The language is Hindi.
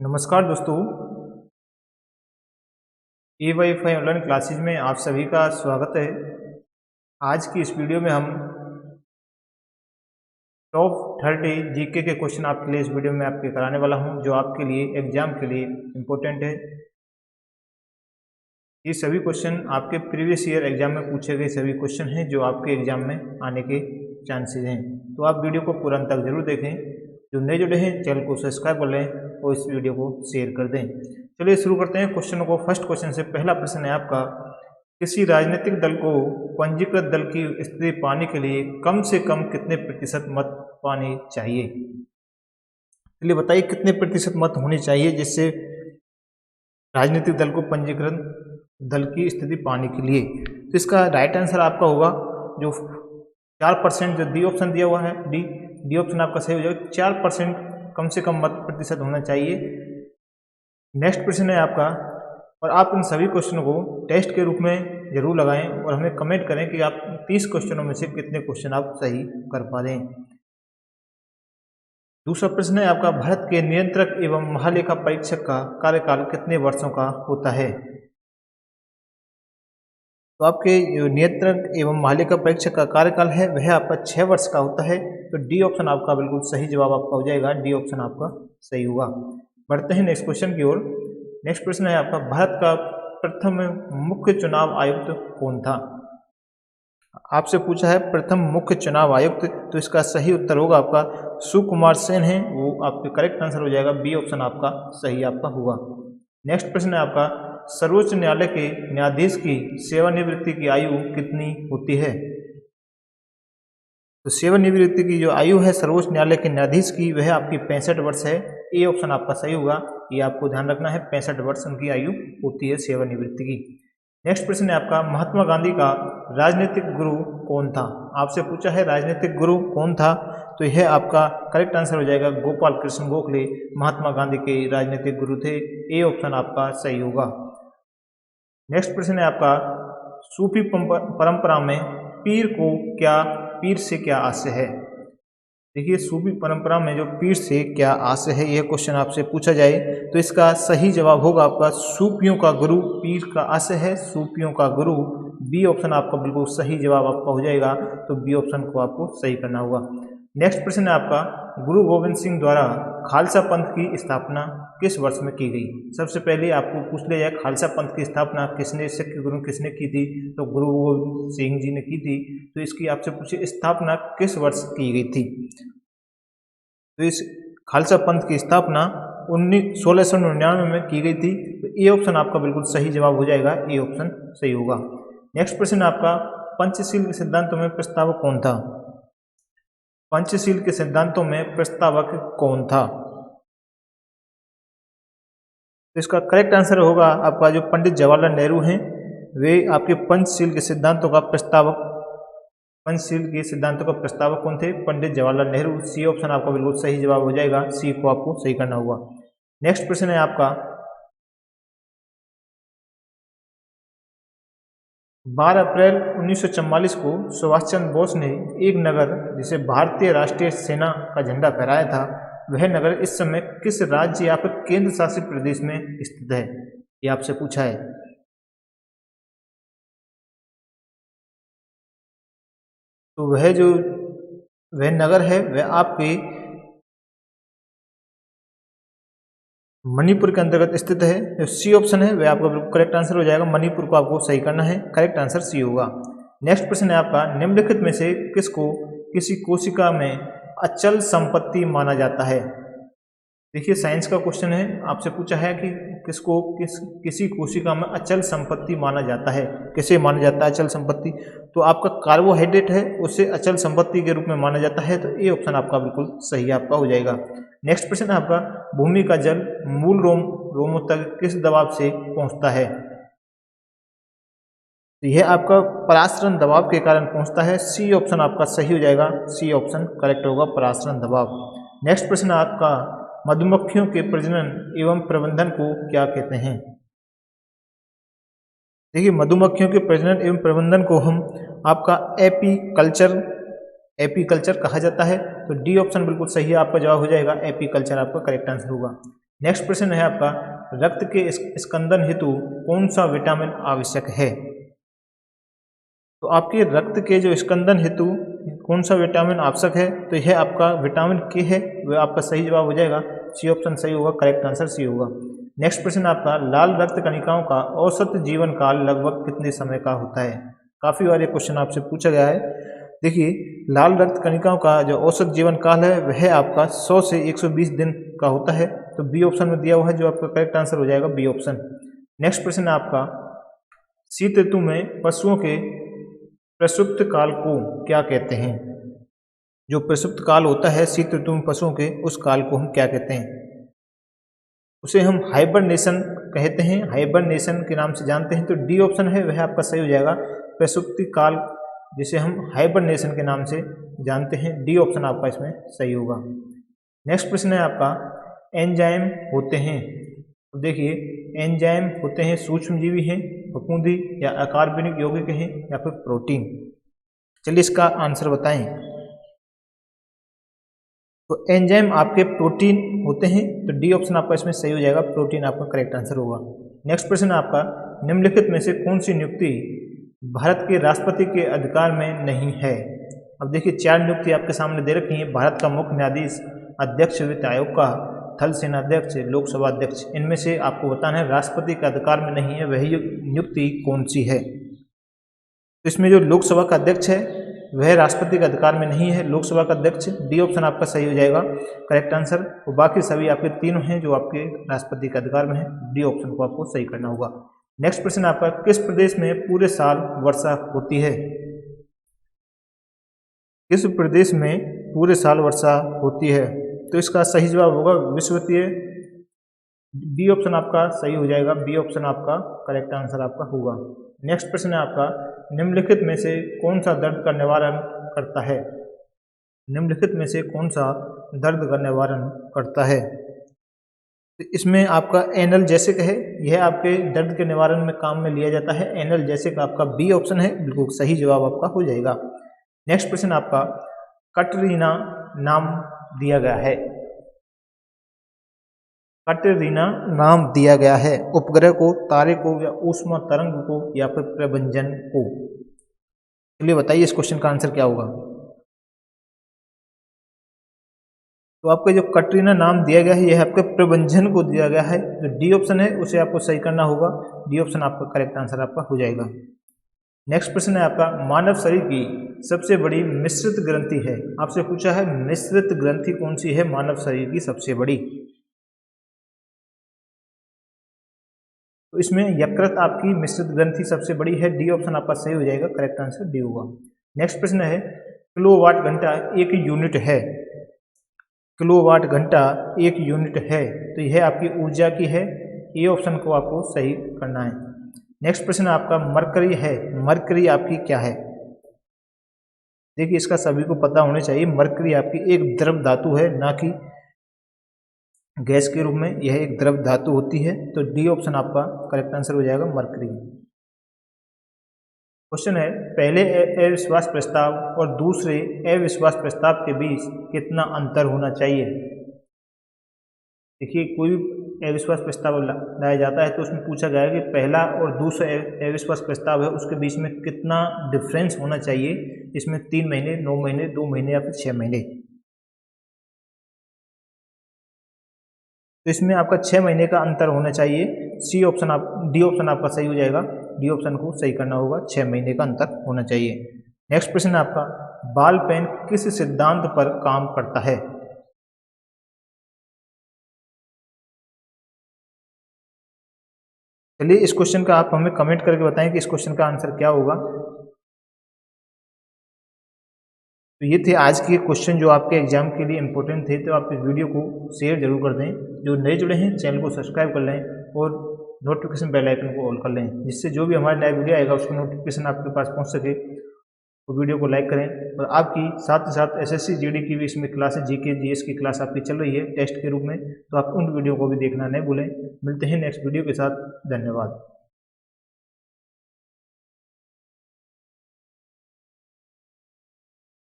नमस्कार दोस्तों, A-Wi-Fi ऑनलाइन क्लासेज में आप सभी का स्वागत है। आज की इस वीडियो में हम टॉप 30 जीके के क्वेश्चन आपके लिए इस वीडियो में आपके कराने वाला हूं, जो आपके लिए एग्जाम के लिए इम्पोर्टेंट है। ये सभी क्वेश्चन आपके प्रीवियस ईयर एग्जाम में पूछे गए सभी क्वेश्चन हैं, जो आपके एग्जाम में आने के चांसेस हैं। तो आप वीडियो को पूरा अंत तक जरूर देखें। जो नए जुड़े हैं चैनल को सब्सक्राइब कर लें और इस वीडियो को शेयर कर दें। चलिए शुरू करते हैं क्वेश्चनों को। फर्स्ट क्वेश्चन से पहला प्रश्न है आपका, किसी राजनीतिक दल को पंजीकृत दल की स्थिति पाने के लिए कम से कम कितने प्रतिशत मत पाने चाहिए? चलिए बताइए कितने प्रतिशत मत होने चाहिए जिससे राजनीतिक दल को पंजीकृत दल की स्थिति पाने के लिए। तो इसका राइट आंसर आपका होगा जो 4%, जो डी ऑप्शन दिया हुआ है, डी ऑप्शन आपका सही हो जाएगा। 4% कम से कम मत प्रतिशत होना चाहिए। नेक्स्ट प्रश्न है आपका, और आप इन सभी क्वेश्चनों को टेस्ट के रूप में जरूर लगाएं और हमें कमेंट करें कि आप 30 क्वेश्चनों में से कितने क्वेश्चन आप सही कर पा दें। दूसरा प्रश्न है आपका, भारत के नियंत्रक एवं महालेखा परीक्षक का कार्यकाल कितने वर्षों का होता है? तो आपके जो नियंत्रक एवं महालेखा परीक्षक का कार्यकाल है वह आपका 6 वर्ष का होता है। तो डी ऑप्शन आपका बिल्कुल सही जवाब आपका हो जाएगा। डी ऑप्शन आपका सही होगा। बढ़ते हैं नेक्स्ट क्वेश्चन की ओर। नेक्स्ट प्रश्न है आपका, भारत का प्रथम मुख्य चुनाव आयुक्त कौन था? आपसे पूछा है प्रथम मुख्य चुनाव आयुक्त, तो इसका सही उत्तर होगा आपका सुकुमार सेन है, वो आपके करेक्ट आंसर हो जाएगा। बी ऑप्शन आपका सही आपका होगा। नेक्स्ट प्रश्न है आपका, सर्वोच्च न्यायालय के न्यायाधीश की सेवानिवृत्ति की आयु कितनी होती है? तो सेवानिवृत्ति की जो आयु है सर्वोच्च न्यायालय के न्यायाधीश की, वह आपकी 65 वर्ष है। ए ऑप्शन आपका सही होगा। ये आपको ध्यान रखना है, 65 वर्ष उनकी आयु होती है सेवानिवृत्ति की। नेक्स्ट प्रश्न है आपका, महात्मा गांधी का राजनीतिक गुरु कौन था? आपसे पूछा है राजनीतिक गुरु कौन था, तो यह आपका करेक्ट आंसर हो जाएगा गोपाल कृष्ण गोखले महात्मा गांधी के राजनीतिक गुरु थे। ए ऑप्शन आपका सही होगा। नेक्स्ट प्रश्न है आपका, सूफी परंपरा में पीर से क्या आशय है? देखिए सूफी परंपरा में जो पीर से क्या आशय है, यह क्वेश्चन आपसे पूछा जाए तो इसका सही जवाब होगा आपका सूफियों का गुरु पीर का आशय है, सूफियों का गुरु। बी ऑप्शन आपका बिल्कुल सही जवाब आपका हो जाएगा। तो बी ऑप्शन को आपको सही करना होगा। नेक्स्ट प्रश्न है आपका, गुरु गोविंद सिंह द्वारा खालसा पंथ की स्थापना किस वर्ष में की गई? सबसे पहले आपको पूछ लिया जाए खालसा पंथ की स्थापना किसने, सिख गुरु किसने की थी? तो गुरु गोविंद सिंह जी ने की थी। तो इसकी आपसे पूछे स्थापना किस वर्ष की गई थी? तो इस खालसा पंथ की स्थापना 1699 में की गई थी। तो ए ऑप्शन आपका बिल्कुल सही जवाब हो जाएगा। ए ऑप्शन सही होगा। नेक्स्ट प्रश्न आपका, पंचशील के सिद्धांतों में प्रस्तावक कौन था? पंचशील के सिद्धांतों में प्रस्तावक कौन था? तो इसका करेक्ट आंसर होगा आपका जो पंडित जवाहरलाल नेहरू हैं, वे आपके पंचशील के सिद्धांतों का प्रस्तावक, पंचशील के सिद्धांतों का प्रस्तावक कौन थे? पंडित जवाहरलाल नेहरू। सी ऑप्शन आपका बिल्कुल सही जवाब हो जाएगा। सी को आपको सही करना होगा। नेक्स्ट प्रश्न है आपका, 12 अप्रैल 1944 को सुभाष चंद्र बोस ने एक नगर जिसे भारतीय राष्ट्रीय सेना का झंडा फहराया था, वह नगर इस समय किस राज्य या फिर केंद्र शासित प्रदेश में स्थित है? ये आपसे पूछा है। तो वह नगर है वह आपके मणिपुर के अंतर्गत स्थित है। जो सी ऑप्शन है वह आपका बिल्कुल करेक्ट आंसर हो जाएगा। मणिपुर को आपको सही करना है। करेक्ट आंसर सी होगा। नेक्स्ट प्रश्न है आपका, निम्नलिखित में से किसको किसी कोशिका में अचल संपत्ति माना जाता है? देखिए साइंस का क्वेश्चन है, आपसे पूछा है कि किसको किसी कोशिका में अचल संपत्ति माना जाता है। किसे माना जाता है अचल संपत्ति? तो आपका कार्बोहाइड्रेट है उसे अचल संपत्ति के रूप में माना जाता है। तो ए ऑप्शन आपका बिल्कुल सही आपका हो जाएगा। नेक्स्ट प्रश्न है आपका, भूमि का जल मूल रोमों तक किस दबाव से पहुंचता है? तो यह आपका परासरण दबाव के कारण पहुंचता है। सी ऑप्शन आपका सही हो जाएगा। सी ऑप्शन करेक्ट होगा, परासरण दबाव। नेक्स्ट प्रश्न आपका, मधुमक्खियों के प्रजनन एवं प्रबंधन को क्या कहते हैं? देखिए मधुमक्खियों के प्रजनन एवं प्रबंधन को हम आपका एपीकल्चर कहा जाता है। तो डी ऑप्शन बिल्कुल सही है, आपका जवाब हो जाएगा। एपीकल्चर आपका करेक्ट आंसर होगा। नेक्स्ट प्रश्न है आपका, रक्त के स्कंदन हेतु कौन सा विटामिन आवश्यक है? तो आपके रक्त के जो स्कंदन हेतु कौन सा विटामिन आवश्यक है? तो यह आपका विटामिन के है, वह आपका सही जवाब हो जाएगा। सी ऑप्शन सही होगा, करेक्ट आंसर सी होगा। नेक्स्ट प्रश्न आपका, लाल रक्त कणिकाओं का औसत जीवन काल लगभग कितने समय का होता है? काफ़ी बार ये क्वेश्चन आपसे पूछा गया है। देखिए, लाल रक्त कणिकाओं का जो औसत जीवन काल है वह आपका 100 से 120 दिन का होता है। तो बी ऑप्शन में दिया हुआ है, जो आपका करेक्ट आंसर हो जाएगा बी ऑप्शन। नेक्स्ट प्रश्न है आपका, शीत ऋतु में पशुओं के प्रसुप्त काल को क्या कहते हैं? जो प्रसुप्त काल होता है शीत ऋतु में पशुओं के, उस काल को हम क्या कहते हैं? उसे हम हाइबरनेशन कहते हैं, हाइबरनेशन के नाम से जानते हैं। तो डी ऑप्शन है वह आपका सही हो जाएगा, प्रसुप्ति काल जिसे हम हाइबरनेशन के नाम से जानते हैं। डी ऑप्शन आपका इसमें सही होगा। नेक्स्ट प्रश्न है आपका, एंजाइम होते हैं, तो देखिए एंजाइम होते हैं सूक्ष्मजीवी हैं, फफूंदी या अकार्बनिक यौगिक हैं या फिर प्रोटीन? चलिए इसका आंसर बताएं। तो एंजाइम आपके प्रोटीन होते हैं, तो डी ऑप्शन आपका इसमें सही हो जाएगा, प्रोटीन आपका करेक्ट आंसर होगा। नेक्स्ट प्रश्न आपका, निम्नलिखित में से कौन सी नियुक्ति भारत के राष्ट्रपति के अधिकार में नहीं है? अब देखिए 4 नियुक्ति आपके सामने दे रखी है। भारत का मुख्य न्यायाधीश, अध्यक्ष वित्त आयोग का, थल सेनाध्यक्ष, लोकसभा अध्यक्ष। इनमें से आपको बताना है राष्ट्रपति के अधिकार में नहीं है, वही नियुक्ति कौन सी है? तो इसमें जो लोकसभा का अध्यक्ष है वह राष्ट्रपति के अधिकार में नहीं है, लोकसभा का अध्यक्ष। डी ऑप्शन आपका सही हो जाएगा, करेक्ट आंसर। और बाकी सभी आपके तीनों हैं जो आपके राष्ट्रपति के अधिकार में है। डी ऑप्शन को आपको सही करना होगा। नेक्स्ट प्रश्न आपका, किस प्रदेश में पूरे साल वर्षा होती है? किस प्रदेश में पूरे साल वर्षा होती है? तो इसका सही जवाब होगा विषुवतीय। बी ऑप्शन आपका सही हो जाएगा, बी ऑप्शन आपका करेक्ट आंसर आपका होगा। नेक्स्ट प्रश्न है आपका, निम्नलिखित में से कौन सा दर्द का निवारण करता है? निम्नलिखित में से कौन सा दर्द का निवारण करता है? तो इसमें आपका एनाल्जेसिक है, यह आपके दर्द के निवारण में काम में लिया जाता है। एनाल्जेसिक आपका बी ऑप्शन है, बिल्कुल सही जवाब आपका हो जाएगा। नेक्स्ट प्रश्न आपका, कटरीना नाम दिया गया है? कटरीना नाम दिया गया है उपग्रह को, तारे को, या ऊष्मा तरंग को, या फिर प्रभंजन को? चलिए बताइए इस क्वेश्चन का आंसर क्या होगा। तो आपका जो कटरीना नाम दिया गया है यह आपके प्रभंजन को दिया गया है। जो डी ऑप्शन है उसे आपको सही करना होगा। डी ऑप्शन आपका करेक्ट आंसर आपका हो जाएगा। नेक्स्ट प्रश्न है आपका, मानव शरीर की सबसे बड़ी मिश्रित ग्रंथि है? आपसे पूछा है मिश्रित ग्रंथि कौन सी है मानव शरीर की सबसे बड़ी? तो इसमें यकृत आपकी मिश्रित ग्रंथि सबसे बड़ी है। डी ऑप्शन आपका सही हो जाएगा, करेक्ट आंसर डी होगा। नेक्स्ट प्रश्न है, किलोवाट घंटा एक यूनिट है? किलोवाट घंटा एक यूनिट है, तो यह आपकी ऊर्जा की है। ए ऑप्शन को आपको सही करना है। नेक्स्ट प्रश्न आपका, मरकरी है, मरकरी आपकी क्या है? देखिए इसका सभी को पता होना चाहिए, मरकरी आपकी एक द्रव धातु है, ना कि गैस के रूप में, यह एक द्रव धातु होती है। तो डी ऑप्शन आपका करेक्ट आंसर हो जाएगा, मरकरी। क्वेश्चन है, पहले अविश्वास प्रस्ताव और दूसरे अविश्वास प्रस्ताव के बीच कितना अंतर होना चाहिए? देखिए कोई भी अविश्वास प्रस्ताव लाया जाता है तो उसमें पूछा गया है कि पहला और दूसरा अविश्वास प्रस्ताव है उसके बीच में कितना डिफरेंस होना चाहिए। इसमें 3 महीने, 9 महीने, 2 महीने या फिर 6 महीने। तो इसमें आपका 6 महीने का अंतर होना चाहिए। सी ऑप्शन डी ऑप्शन आपका सही हो जाएगा। डी ऑप्शन को सही करना होगा, 6 महीने का अंतर होना चाहिए। नेक्स्ट प्रश्न आपका, बॉल पेन किस सिद्धांत पर काम करता है? चलिए इस क्वेश्चन का आप हमें कमेंट करके बताएं कि इस क्वेश्चन का आंसर क्या होगा। तो ये थे आज के क्वेश्चन जो आपके एग्जाम के लिए इंपॉर्टेंट थे। तो आप इस वीडियो को शेयर जरूर कर दें। जो नए जुड़े हैं चैनल को सब्सक्राइब कर लें और नोटिफिकेशन बेल आइकन को ऑल कर लें, जिससे जो भी हमारा नया वीडियो आएगा उसका नोटिफिकेशन आपके पास पहुंच सके। तो वीडियो को लाइक करें। और आपकी साथ ही साथ एसएससी जीडी की भी इसमें क्लासेस, जीके जीएस की क्लास आपकी चल रही है टेस्ट के रूप में, तो आप उन वीडियो को भी देखना नहीं भूलें। मिलते हैं नेक्स्ट वीडियो के साथ। धन्यवाद।